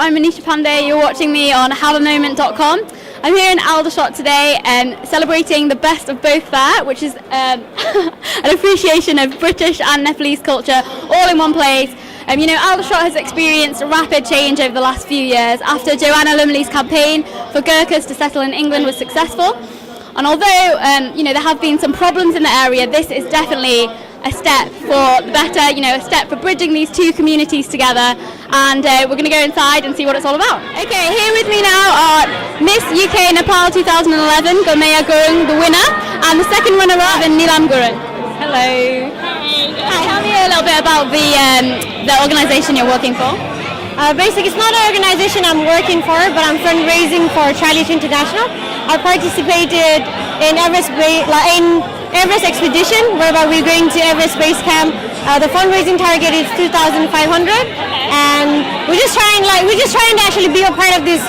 I'm Manisha Pandey. You're watching me on haveamoment.com. I'm here in Aldershot today celebrating the best of both fair, which is an appreciation of British and Nepalese culture all in one place. Aldershot has experienced rapid change over the last few years after Joanna Lumley's campaign for Gurkhas to settle in England was successful. And although there have been some problems in the area, this is definitely a step for the better, a step for bridging these two communities together. And we're going to go inside and see what it's all about. Okay, here with me now are Miss UK Nepal 2011, Gormaya Gurung, the winner, and the second runner-up, Nilam Gurung. Hello. Hi, tell me a little bit about the organisation you're working for. Basically, it's not an organisation I'm working for, but I'm fundraising for Charlie International. I participated in Everest expedition, whereby we're going to Everest Base Camp. The fundraising target is 2,500, and we're just trying to actually be a part of this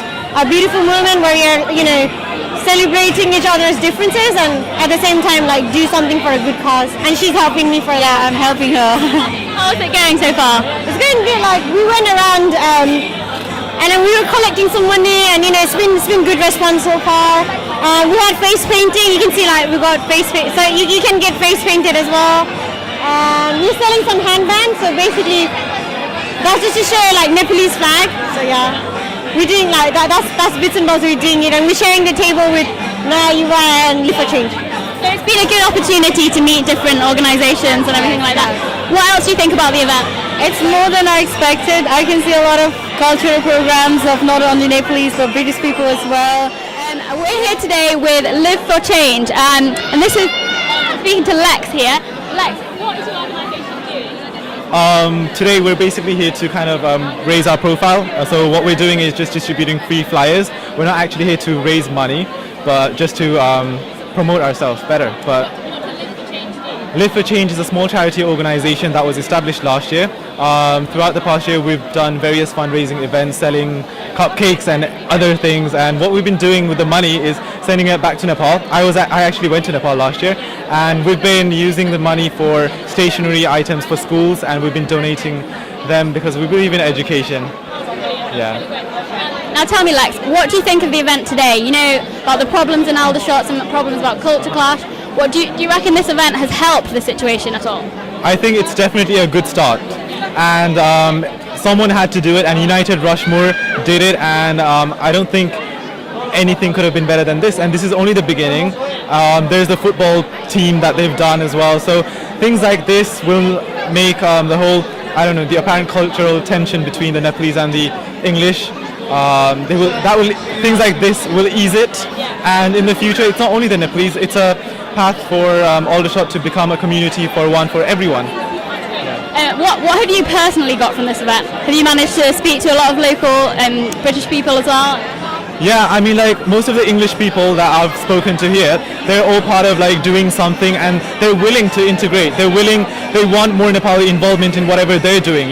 beautiful movement where you're celebrating each other's differences and at the same time do something for a good cause. And she's helping me for that. Yeah, I'm helping her. How's it going so far? It's going good. We went around and then we were collecting some money, and it's been good response so far. We had face painting. You can see we got face paint, so you can get face painted as well. We're selling some handbands, so basically that's just to show Nepalese flag. So yeah, we're doing that. That's bits and bobs we're doing it, and we're sharing the table with Naya Yuva and Live for Change. So it's been a good opportunity to meet different organisations and everything like that. What else do you think about the event? It's more than I expected. I can see a lot of cultural programs of not only Nepalese but British people as well. We're here today with Live for Change, and this is speaking to Lex here. Lex, what is your organisation doing? Today we're basically here to kind of raise our profile. So what we're doing is just distributing free flyers. We're not actually here to raise money, but just to promote ourselves better. But Live for Change is a small charity organisation that was established last year. Throughout the past year, we've done various fundraising events, selling cupcakes and other things. And what we've been doing with the money is sending it back to Nepal. I actually went to Nepal last year, and we've been using the money for stationery items for schools, and we've been donating them because we believe in education. Yeah. Now tell me, Lex, what do you think of the event today? About the problems in Aldershot, some problems about culture clash. What do you reckon this event has helped the situation at all? I think it's definitely a good start, and someone had to do it, and United Rushmoor did it, and I don't think anything could have been better than this, and this is only the beginning. There's the football team that they've done as well, so things like this will make the whole, the apparent cultural tension between the Nepalese and the English, things like this will ease it, and in the future it's not only the Nepalese, it's a path for Aldershot to become a community for everyone. What have you personally got from this event? Have you managed to speak to a lot of local British people as well? Yeah, most of the English people that I've spoken to here, they're all part of doing something, and they're willing to integrate. They want more Nepali involvement in whatever they're doing,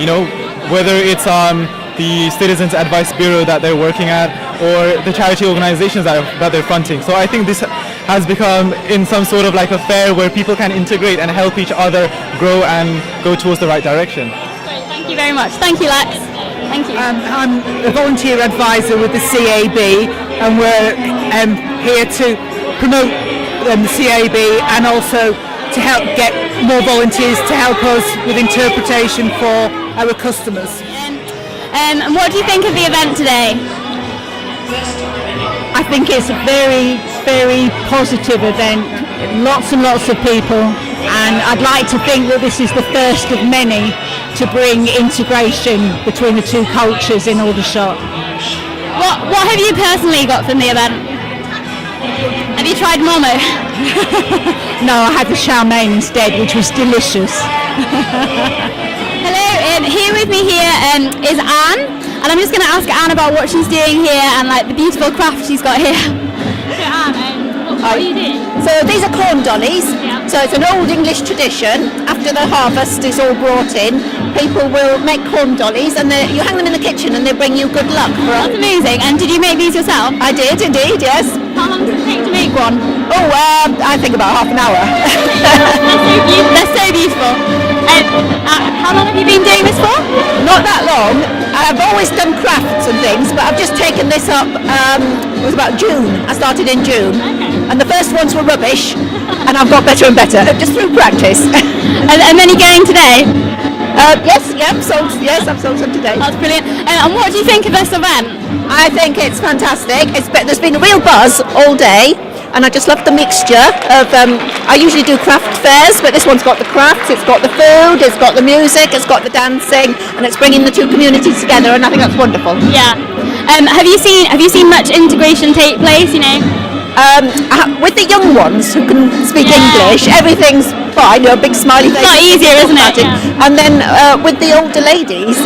whether it's the Citizens Advice Bureau that they're working at, or the charity organizations that they're fronting. So I think this has become in some sort of a fair where people can integrate and help each other grow and go towards the right direction. Great, thank you very much. Thank you, Lex. Thank you. I'm a volunteer advisor with the CAB, and we're here to promote the CAB and also to help get more volunteers to help us with interpretation for our customers. And what do you think of the event today? I think it's a very, very positive event. Lots and lots of people, and I'd like to think that this is the first of many to bring integration between the two cultures in Aldershot. What have you personally got from the event? Have you tried Momo? No, I had the chow mein instead, which was delicious. Hello, here with me is Anne, and I'm just going to ask Anne about what she's doing here and the beautiful craft she's got here. So Anne, what are you doing? So these are corn dollies. Yeah. So it's an old English tradition. After the harvest is all brought in, people will make corn dollies, and you hang them in the kitchen and they bring you good luck. That's amazing. And did you make these yourself? I did indeed, yes. How long does it take to make one? Oh, I think about half an hour. They're so beautiful. How long have you been doing this for? Not that long. I've always done crafts and things, but I've just taken this up, it was about June. I started in June. And the first ones were rubbish, and I've got better and better, just through practice. And many going today? I've sold some today. That's brilliant. And what do you think of this event? I think it's fantastic. There's been a real buzz all day, and I just love the mixture of, I usually do craft fairs, but this one's got the crafts, it's got the food, it's got the music, it's got the dancing, and it's bringing the two communities together, and I think that's wonderful. Yeah. Have you seen much integration take place, you know? With the young ones who can speak English, everything's fine, big smiley face. It's not easier, isn't it? Yeah. And then with the older ladies,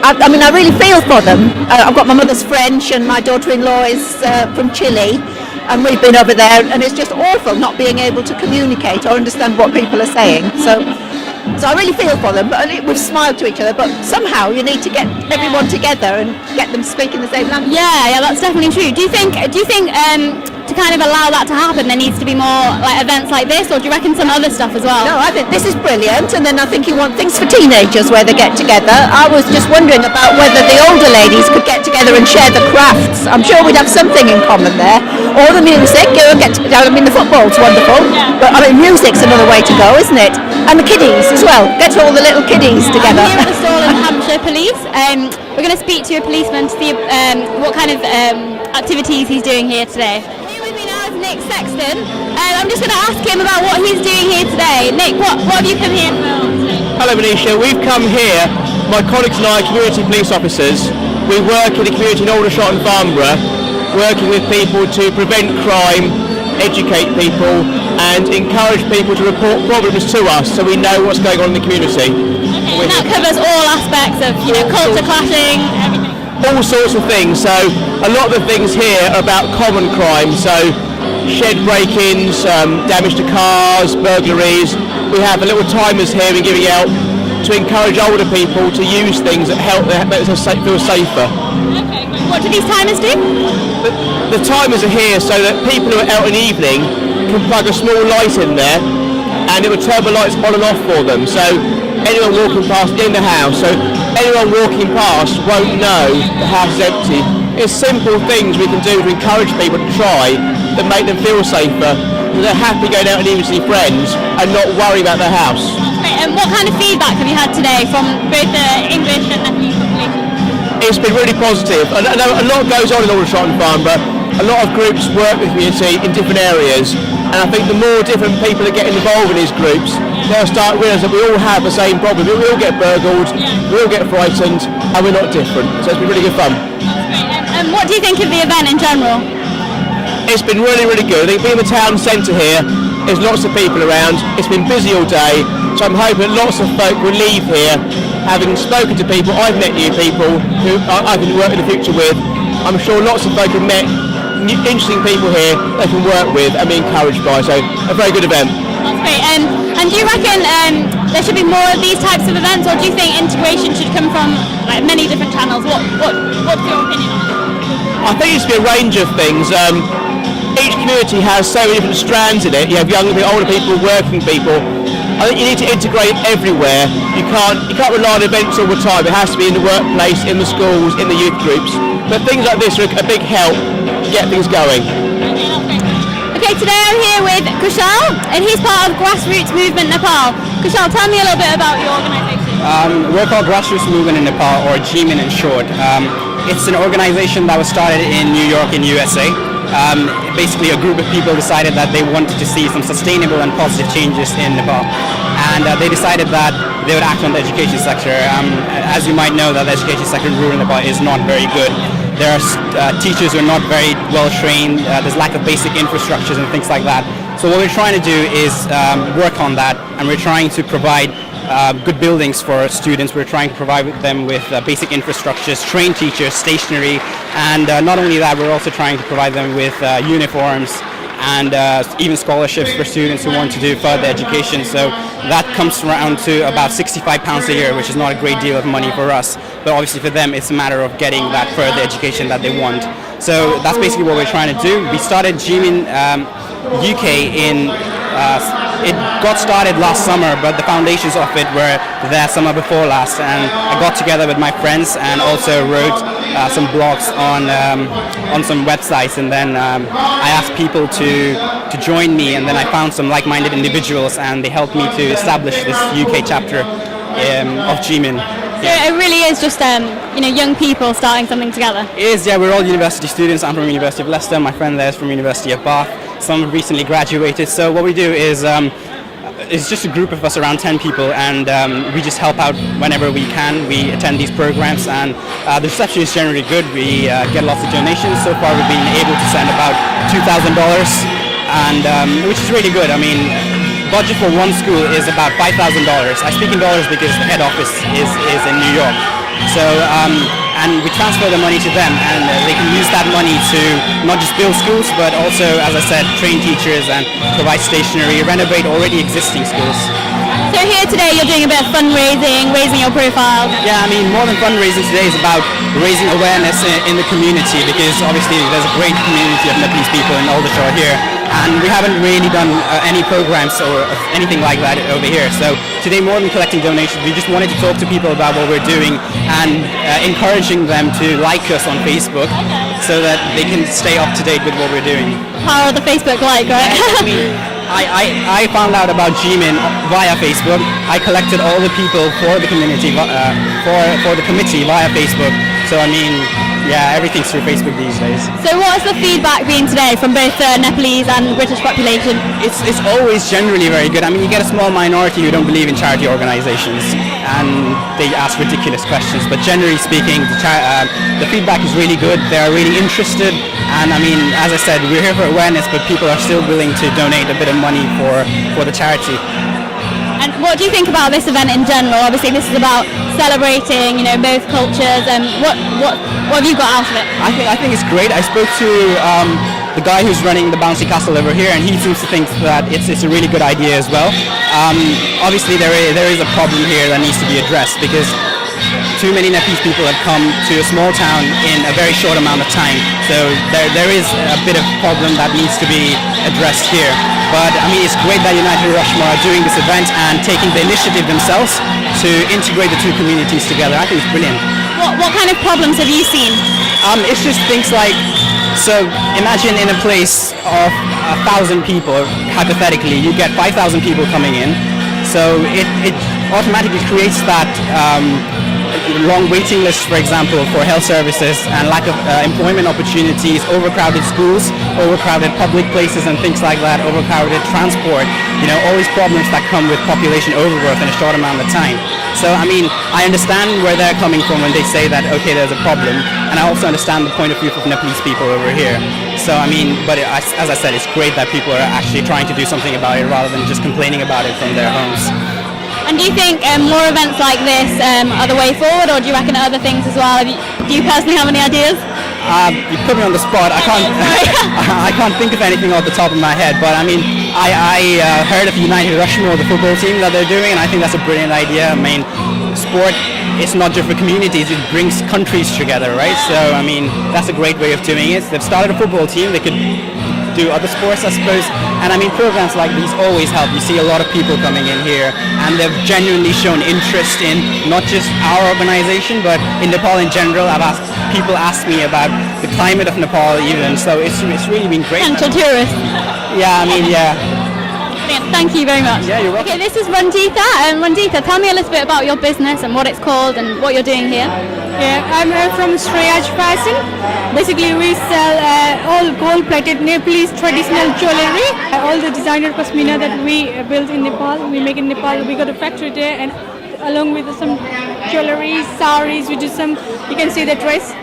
I really feel for them. I've got my mother's French and my daughter-in-law is from Chile, and we've been over there, and it's just awful not being able to communicate or understand what people are saying. So I really feel for them, but we've smiled to each other, but somehow you need to get everyone together and get them speaking the same language. Yeah, that's definitely true. Do you think to kind of allow that to happen, there needs to be more like events like this, or do you reckon some other stuff as well? No, I think this is brilliant, and then I think you want things for teenagers where they get together. I was just wondering about whether the older ladies could get together and share the crafts. I'm sure we'd have something in common there. Or the music, the football's wonderful, but music's another way to go, isn't it? And the kiddies as well. Get all the little kiddies together. I'm here at the stall in Hampshire Police. We're going to speak to a policeman to see what kind of activities he's doing here today. Here with me now is Nick Sexton. I'm just going to ask him about what he's doing here today. Nick, what have you come here for today? Hello Manisha, we've come here, my colleagues and I, community police officers. We work in the community in Aldershot and Farnborough, working with people to prevent crime, educate people and encourage people to report problems to us so we know what's going on in the community. Okay, and that covers all aspects of culture clashing, everything. All sorts of things. So a lot of the things here are about common crime. So shed break-ins, damage to cars, burglaries. We have little timers here we're giving out to encourage older people to use things that make us feel safer. Okay, great. What do these timers do? The timers are here so that people who are out in the evening can plug a small light in there and it will turn the lights on and off for them. So anyone walking past in the house, so anyone walking past won't know the house is empty. It's simple things we can do to encourage people to try that make them feel safer. So they're happy going out and even see friends and not worry about their house. Okay, and what kind of feedback have you had today from both the English and Nepalese population? It's been really positive. I know a lot goes on in Aldershot and Farnborough. A lot of groups work with the community in different areas, and I think the more different people are getting involved in these groups, they'll start realising that we all have the same problem. We all get burgled, we all get frightened, and we're not different. So it's been really good fun. And what do you think of the event in general? It's been really, really good. I think being the town centre here, there's lots of people around. It's been busy all day, so I'm hoping lots of folk will leave here having spoken to people. I've met new people who I can work in the future with. I'm sure lots of folk have met interesting people here they can work with and be encouraged by, so a very good event. That's great. And do you reckon there should be more of these types of events, or do you think integration should come from many different channels? What's your opinion on it? I think it should be a range of things. Each community has so many different strands in it. You have young people, older people, working people. I think you need to integrate everywhere. You can't rely on events all the time. It has to be in the workplace, in the schools, in the youth groups. But things like this are a big help to get things going. Okay, today I'm here with Kushal, and he's part of Grassroots Movement Nepal. Kushal, tell me a little bit about your organisation. We're called Grassroots Movement in Nepal, or GMIN in short. It's an organisation that was started in New York in USA. Basically a group of people decided that they wanted to see some sustainable and positive changes in Nepal, and they decided that they would act on the education sector. As you might know, that the education sector in rural Nepal is not very good. There are teachers who are not very well trained, there's lack of basic infrastructures and things like that. So what we're trying to do is work on that, and we're trying to provide good buildings for students. We're trying to provide them with basic infrastructures, trained teachers, stationery, and not only that, we're also trying to provide them with uniforms and even scholarships for students who want to do further education. So that comes around to about £65 a year, which is not a great deal of money for us, but obviously for them it's a matter of getting that further education that they want. So that's basically what we're trying to do. We started GMIN UK in it got started last summer, but the foundations of it were there summer before last, and I got together with my friends and also wrote some blogs on some websites, and then I asked people to join me, and then I found some like-minded individuals, and they helped me to establish this UK chapter of GMIN. So it really is just young people starting something together. It is, yeah. We're all university students. I'm from University of Leicester. My friend there is from University of Bath. Some have recently graduated. So what we do is it's just a group of us, around 10 people, and we just help out whenever we can. We attend these programs, and the reception is generally good. We get lots of donations. So far, we've been able to send about $2,000, and which is really good. I mean, budget for one school is about $5,000. I speak in dollars because the head office is in New York. So, and we transfer the money to them, and they can use that money to not just build schools, but also, as I said, train teachers and provide stationery, renovate already existing schools. So here today you're doing a bit of fundraising, raising your profile. Yeah, I mean, more than fundraising today is about raising awareness in the community, because obviously there's a great community of Nepalese people in Aldershot here, and we haven't really done any programs or anything like that over here. So today, more than collecting donations, we just wanted to talk to people about what we're doing and encouraging them to like us on Facebook so that they can stay up to date with what we're doing. How are the Facebook like, right? I found out about GMIN via Facebook. I collected all the people for the community, for the committee via Facebook. So I mean, yeah, everything's through Facebook these days. So what's the feedback been today from both the Nepalese and British population? It's always generally very good. I mean, you get a small minority who don't believe in charity organisations, and they ask ridiculous questions. But generally speaking, the feedback is really good. They are really interested, and I mean, as I said, we're here for awareness, but people are still willing to donate a bit of money for the charity. And what do you think about this event in general? Obviously, this is about celebrating, both cultures. And what have you got out of it? I think it's great. I spoke to the guy who's running the bouncy castle over here, and he seems to think that it's a really good idea as well. Obviously, there is a problem here that needs to be addressed, because too many Nepalese people have come to a small town in a very short amount of time. So there is a bit of problem that needs to be addressed here. But I mean, it's great that United Rushmoor are doing this event and taking the initiative themselves to integrate the two communities together. I think it's brilliant. What kind of problems have you seen? It's just things like, so imagine in a place of 1,000 people, hypothetically, you get 5,000 people coming in. So it automatically creates that long waiting lists, for example, for health services, and lack of employment opportunities, overcrowded schools, overcrowded public places and things like that, overcrowded transport, all these problems that come with population overgrowth in a short amount of time. So, I mean, I understand where they're coming from when they say that, okay, there's a problem, and I also understand the point of view of Nepalese people over here. So, I mean, but as I said, it's great that people are actually trying to do something about it rather than just complaining about it from their homes. And do you think more events like this are the way forward, or do you reckon other things as well? Do you personally have any ideas? You put me on the spot. I can't. I can't think of anything off the top of my head. But I mean, I heard of United Rushmoor, the football team that they're doing, and I think that's a brilliant idea. I mean, sport, it's not just for communities; it brings countries together, right? So I mean, that's a great way of doing it. They've started a football team. They could do other sports, I suppose. And I mean, programs like these always help. You see a lot of people coming in here, and they've genuinely shown interest in not just our organization, but in Nepal in general. People ask me about the climate of Nepal even, so it's really been great. Potential tourists. Yeah, I mean, yeah. Thank you very much. Yeah, you're welcome. Okay, this is Randita. Randita, tell me a little bit about your business and what it's called and what you're doing here. Yeah, I'm from Shreyaj Fashion. Basically, we sell all gold-plated Nepalese traditional jewelry. All the designer pashmina that we build in Nepal, we make in Nepal. We got a factory there, and along with some jewelry, saris, we do some. You can see the dress,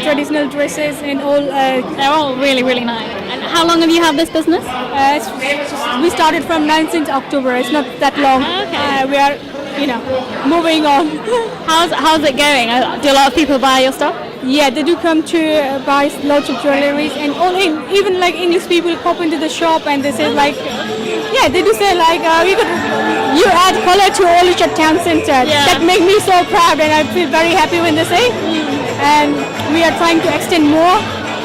traditional dresses, and all. They're all really, really nice. And how long have you had this business? We started from 19th October. It's not that long. Okay. We are, moving on. How's it going? Do a lot of people buy your stuff? Yeah, they do come to buy lots of jewelries, and even like English people pop into the shop and they say like, they do say like, you add color to all your town center. Yeah. That makes me so proud, and I feel very happy when they say. And we are trying to extend more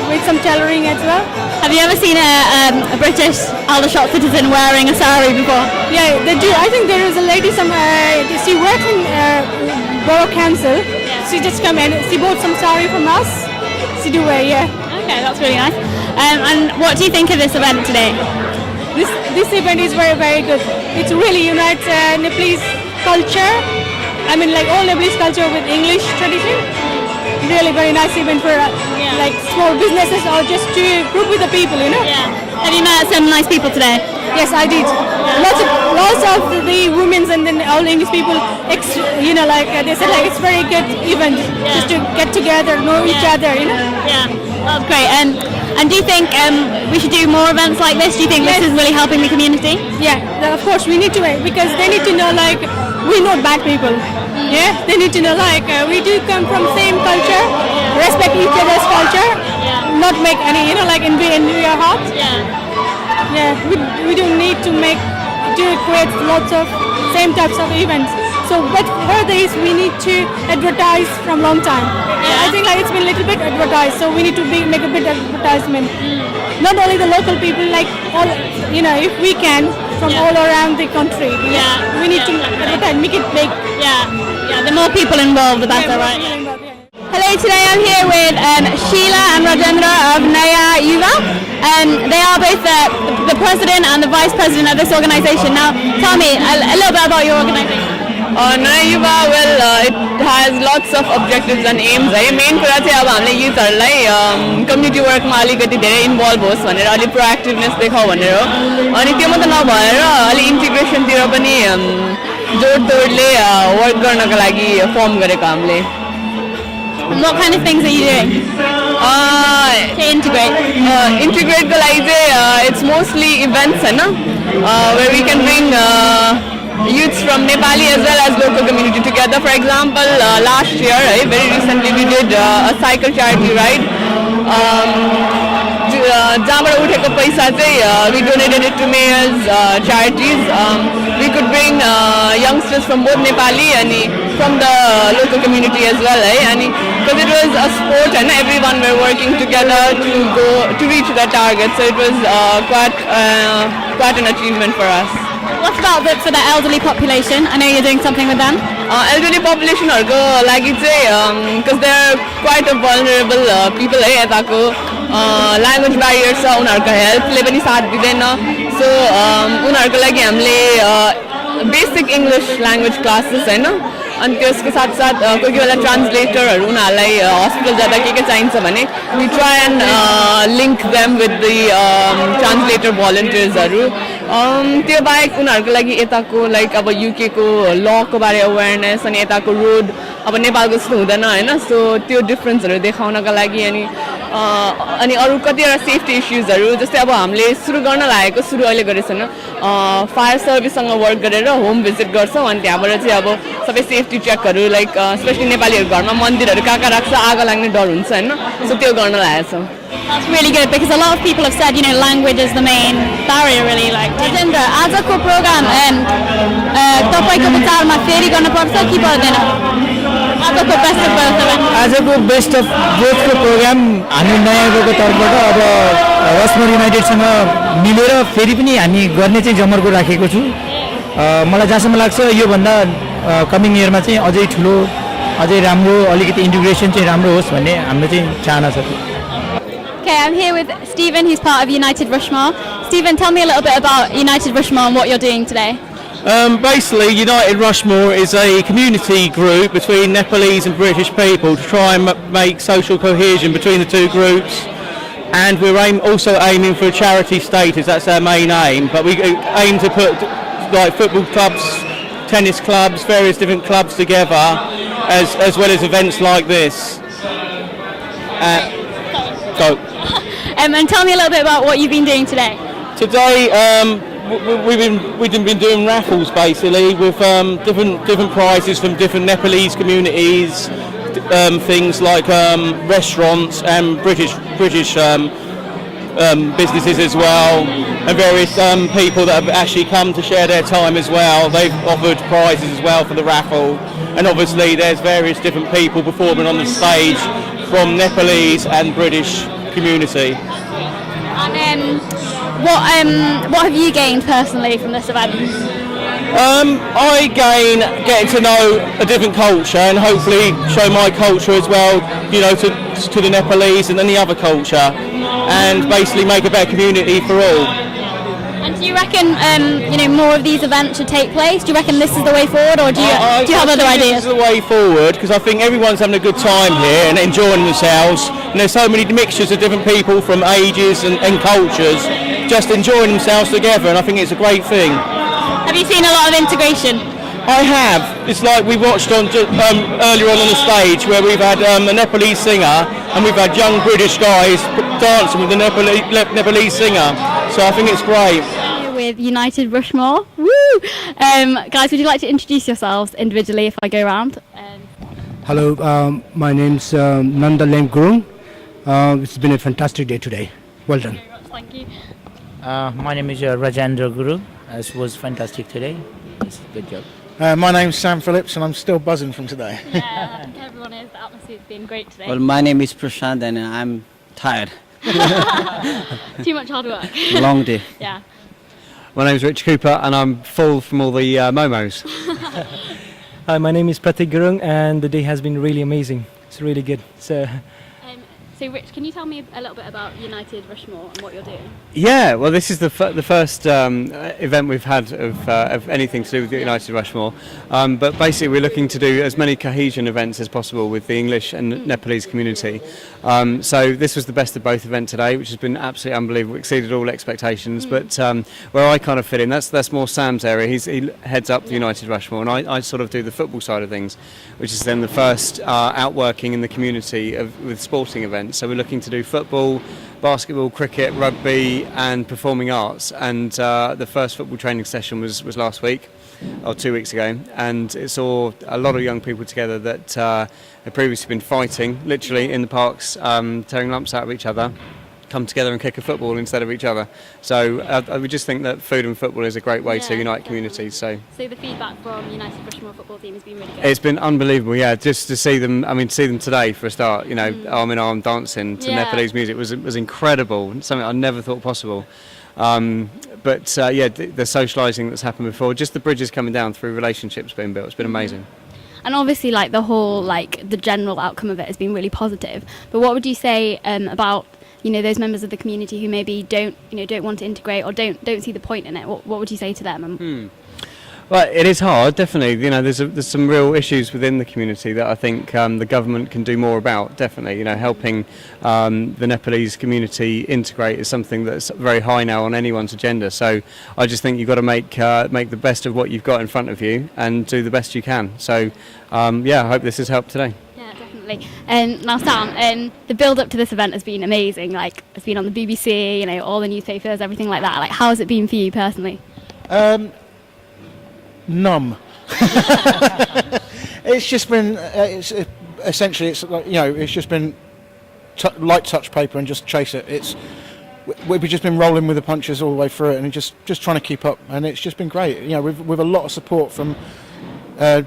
with some tailoring as well. Have you ever seen a British Aldershot citizen wearing a sari before? Yeah, they do. I think there is a lady she works in Borough Council. Yeah. She just come in. She bought some sari from us. She do wear, yeah. Okay, that's really nice. And what do you think of this event today? This event is very, very good. It really unites Nepalese culture. I mean, like all Nepalese culture with English tradition. Really very nice event for like small businesses or just to group with the people, you know. Yeah. Have you met some nice people today? Yes, I did. Lots of the women and then all English people, you know, like they said, like it's very good event just to get together, know each other, you know. Yeah, that's great. And do you think we should do more events like this? Do you think this is really helping the community? Yeah, of course we need to, because they need to know like we're not bad people. Yeah, they need to know like we do come from same culture, respect each other's culture, not make any, you know, like in your heart. Yeah, we don't need to create lots of same types of events. So, but for this we need to advertise from long time. I think like it's been a little bit advertised, so we need to make a bit advertisement. Not only the local people, like all, you know, if we can from all around the country. We need to advertise, make it big. The more people involved, the better, right? Hello, today I'm here with Sheila and Rajendra of Naya Yuva. They are both the president and the vice president of this organization. Now, tell me a little bit about your organization. Naya Yuva, well, it has lots of objectives and aims. Main कुरा चाहिँ अब हामीले युथहरुलाई community वर्कमा अलिकति धेरै involve होस् भनेर अलि प्रोएक्टिभनेस देखाउ भनेर हो। अनि त्यो मात्र नभएर अलि इन्टिग्रेसनतिर पनि जोड-तोडले वर्क गर्नको लागि फर्म गरेको हामीले। What kind of things are you doing to integrate? Integrate को लागि चाहिँ it's mostly events Hahn, where we can bring youths from Nepali as well as local community together. For example, last year, very recently, we did a cycle charity ride. जहाँबाट उठेको पैसा चाहिँ we donated it to Mayor's charities. We could bring youngsters from both Nepali and from the local community as well, and because it was a sport and everyone were working together to reach the target, so it was quite an achievement for us. What about for the elderly population? I know you're doing something with them. Elderly population हरुको लागि चाहिँ because they're quite a vulnerable people है, यताको language barrier छ, उनीहरुको हेल्थले पनि साथ दिदैन, so उनीहरुको लागि हामीले basic English language classes हैन, अनि त्यसको साथ कोही बेला ट्रान्सलेटरहरु उनीहरुलाई हस्पिटल जाँदा के चाहिन्छ भने we try and link them with the translator volunteers हरु. त्यो बाहेक उनीहरुको लागि यताको लाइक अब युके को ल को बारे अवेयरनेस अनि यताको रोड अब नेपालको जस्तो हुँदैन हैन, सो त्यो डिफरेन्सहरु देखाउनका लागि अनि अरु कतिवटा सेफ्टी इश्यूजहरु जस्तै अब हामीले सुरु गर्न लागेको अहिले गरेछन् फायर सर्भिससँग वर्क गरेर होम भिजिट गर्छौं अनि त्यहाँबाट चाहिँ अब सबै सेफ्टी चेकहरु लाइक स्पेशली नेपालीहरु घरमा मन्दिरहरु कहाँ राख्छ आगो लाग्ने डर हुन्छ हैन, सो त्यो गर्न लागेछौं. That's really good because a lot of people have said, you know, language is the main barrier really. Like, Rajendra, आजको प्रोग्राम तपाईको विचारमा फेरि गर्न पर्छ कि पर्दैन? आजको बेस्ट अफ बोथ आजको बेस्ट अफ बोथको प्रोग्राम हामी नयाँ युवाको तर्फबाट अब रसमोर युनाइटेडसँग मिलेर फेरि पनि हामी गर्ने चाहिँ जमर्को राखेको छु. मलाई जहाँसम्म लाग्छ यो भन्दा कमिङ इयरमा चाहिँ अझै ठुलो अझै राम्रो अलिकति इन्टिग्रेसन चाहिँ राम्रो होस् भन्ने हाम्रो चाहिँ चाहना छ. Okay, I'm here with Stephen, who's part of United Rushmoor. Stephen, tell me a little bit about United Rushmoor and what you're doing today. Basically, United Rushmoor is a community group between Nepalese and British people to try and make social cohesion between the two groups. And we're also aiming for charity status, that's our main aim. But we aim to put like football clubs, tennis clubs, various different clubs together, as well as events like this. And tell me a little bit about what you've been doing today. Today, we've been doing raffles basically with different prizes from different Nepalese communities, things like restaurants and British businesses as well, and various people that have actually come to share their time as well. They've offered prizes as well for the raffle, and obviously there's various different people performing on the stage from Nepalese and British community. And what have you gained personally from this event? I gain getting to know a different culture and hopefully show my culture as well, you know, to the Nepalese and any other culture, and basically make a better community for all. And do you reckon, more of these events should take place? Do you reckon this is the way forward, or do you have other ideas? This is the way forward, because I think everyone's having a good time here and enjoying themselves. And there's so many mixtures of different people from ages and cultures, just enjoying themselves together. And I think it's a great thing. Have you seen a lot of integration? I have. It's like we watched on earlier on the stage where we've had a Nepalese singer and we've had young British guys dancing with the Nepalese singer. So I think it's great. With United Rushmoor. Woo! Guys, would you like to introduce yourselves individually if I go around? Hello, my name's Nanda Lem Gurung. It's been a fantastic day today. Well done. Thank you. My name is Rajendra Guru. It was fantastic today. It's a good job. My name's Sam Phillips and I'm still buzzing from today. Yeah, I think everyone is. The atmosphere's been great today. Well, my name is Prashant and I'm tired. Too much hard work. Long day. Yeah. My name's Rich Cooper and I'm full from all the momos. Hi, my name is Pratik Gurung and the day has been really amazing. It's really good. So Rich, can you tell me a little bit about United Rushmoor and what you're doing? Yeah, well, this is the first event we've had of anything to do with the United Rushmoor. But basically, we're looking to do as many cohesion events as possible with the English and Nepalese community. So this was the best of both event today, which has been absolutely unbelievable, exceeded all expectations. But where I kind of fit in, that's more Sam's area. He heads up the United Rushmoor, and I sort of do the football side of things, which is then the first outworking in the community with sporting events. So we're looking to do football, basketball, cricket, rugby and performing arts, and the first football training session was last week or 2 weeks ago, and it saw a lot of young people together that had previously been fighting literally in the parks, tearing lumps out of each other, come together and kick a football instead of each other. So I would just think that food and football is a great way to unite communities. So the feedback from United Rushmoor football team has been really good. It's been unbelievable, yeah. Just to see them, see them today for a start. You know, arm in arm dancing to Nepalese music was incredible. Something I never thought possible. But the socialising that's happened before, just the bridges coming down through relationships being built. It's been amazing. And obviously, like the whole, the general outcome of it has been really positive. But what would you say about those members of the community who maybe don't want to integrate or don't see the point in it? What would you say to them? Well, it is hard, definitely. There's some real issues within the community that I think the government can do more about. Definitely, helping the Nepalese community integrate is something that's very high now on anyone's agenda. So I just think you've got to make the best of what you've got in front of you and do the best you can. So I hope this has helped today. Now Sam, the build up to this event has been amazing. Like, it's been on the BBC, all the newspapers, everything like that. Like, how has it been for you personally? Numb. It's just been essentially it's just been light touch paper and just chase it. We've just been rolling with the punches all the way through it and just trying to keep up, and it's just been great. With a lot of support from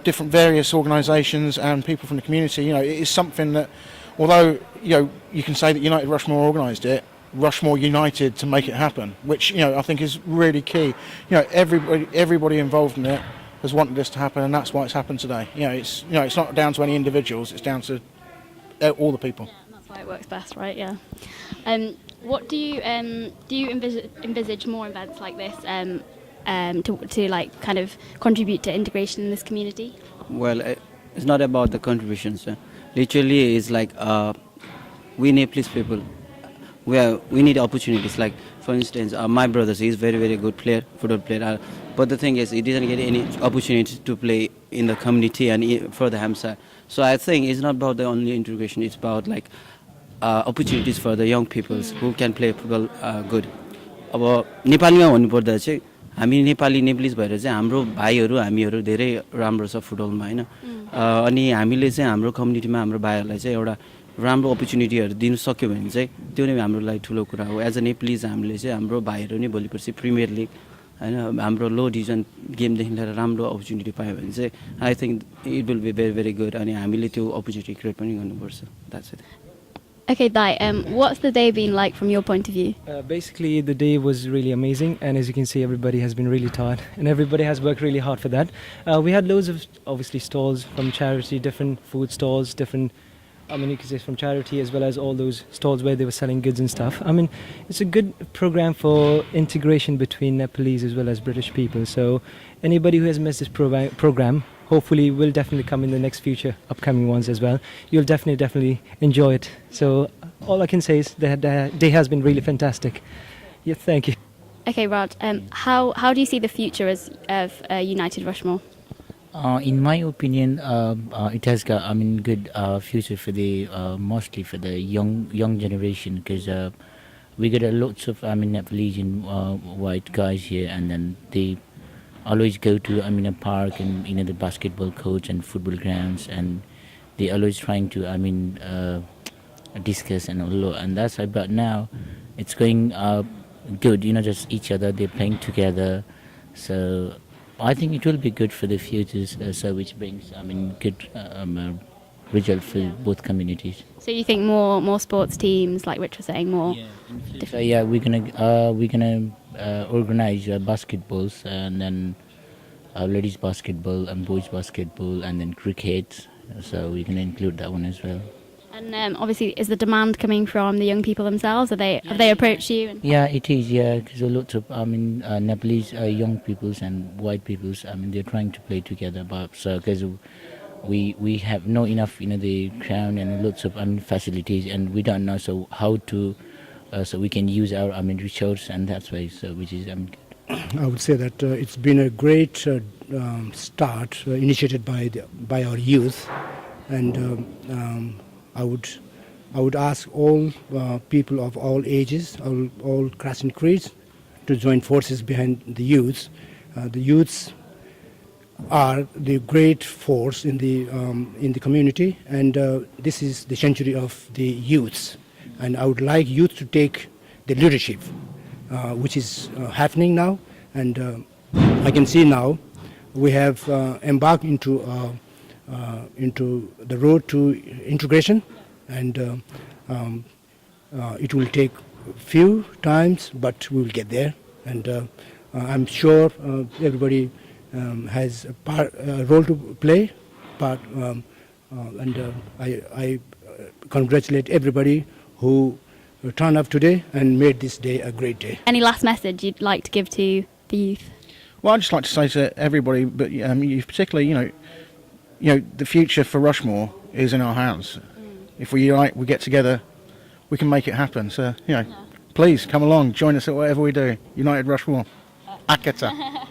different various organisations and people from the community. It is something that, although you can say that United Rushmoor organised it, Rushmoor united to make it happen, which I think is really key. Everybody involved in it has wanted this to happen, and that's why it's happened today. It's not down to any individuals; it's down to all the people. Yeah, that's why it works best, right? Yeah. What do you envisage more events like this? To kind of contribute to integration in this community? Well, it's not about the contributions. Literally, it's like we Nepalese people, we need opportunities. Like, for instance, my brother, he's very, very good football player. But the thing is, he didn't get any opportunity to play in the community and for the Hamsa. So I think it's not about the only integration. It's about opportunities for the young people who can play football good. अब नेपालीमा भन्नुपर्दा चाहिँ हामी Nepalese भएर चाहिँ हाम्रो भाइहरू हामीहरू धेरै राम्रो छ फुटबलमा हैन अनि हामीले चाहिँ हाम्रो कम्युनिटीमा हाम्रो भाइहरूलाई चाहिँ एउटा राम्रो अपर्च्युनिटीहरू दिन सक्यो भने चाहिँ त्यो नै हाम्रो लागि ठुलो कुरा हो एज अ नेप्लिज हामीले चाहिँ हाम्रो भाइहरू नै भोलिपर्सि प्रिमियर लिग हैन हाम्रो लो डिभिजन गेमदेखि लिएर राम्रो अपर्च्युनिटी पायो भने चाहिँ I think it will be very very good अनि हामीले त्यो अपर्च्युनिटी क्रिएट पनि गर्नुपर्छ that's it Okay, Dai, what's the day been like from your point of view? Basically, the day was really amazing, and as you can see, everybody has been really tired, and everybody has worked really hard for that. We had loads of, obviously, stalls from charity, different food stalls, different, I mean, you could say from charity, as well as all those stalls where they were selling goods and stuff. I mean, it's a good program for integration between Nepalese as well as British people. So anybody who has missed this program, hopefully will definitely come in the next future, upcoming ones as well. You'll definitely enjoy it. So all I can say is that the day has been really fantastic. Yeah, thank you. Okay, Rod, how do you see the future of United Rushmoor? In my opinion, it has got, I mean, good future for the mostly for the young generation, because we get a lots of, I mean, Nepalese white guys here, and then they always go to, I mean, a park and, you know, the basketball courts and football grounds, and they always trying to, I mean, discuss and all, and that's why. But now it's going good, you know, just each other, they're playing together, so I think it will be good for the futures, so which brings, I mean, good result for both communities. So you think more sports teams, like Rich was saying, more? Yeah, so yeah, we're gonna organize basketballs, and then ladies basketball and boys basketball, and then cricket. So we're gonna include that one as well. And obviously, is the demand coming from the young people themselves? Have they approached you? Yeah, it is. Yeah, because a lot of, I mean, Nepalese young peoples and white peoples, I mean, they're trying to play together, but so because we have no enough, you know, the ground and lots of, I mean, facilities, and we don't know so how to so we can use our, I mean, resource, and that's why, so which is, I mean, good. I would say that it's been a great start initiated by our youth, and I would ask all people of all ages, all caste and creeds, to join forces behind the youths. The youths are the great force in the community, and this is the century of the youths. And I would like youth to take the leadership, which is happening now. And I can see now we have embarked into the road to integration, and it will take few times, but we will get there. And I'm sure everybody has a role to play, and I congratulate everybody who turned up today and made this day a great day. Any last message you'd like to give to the youth? Well, I'd just like to say to everybody, but you particularly, you know, the future for Rushmoor is in our hands. If we unite, we get together, we can make it happen. So, you know, please come along, join us at whatever we do. United Rushmoor. Akata.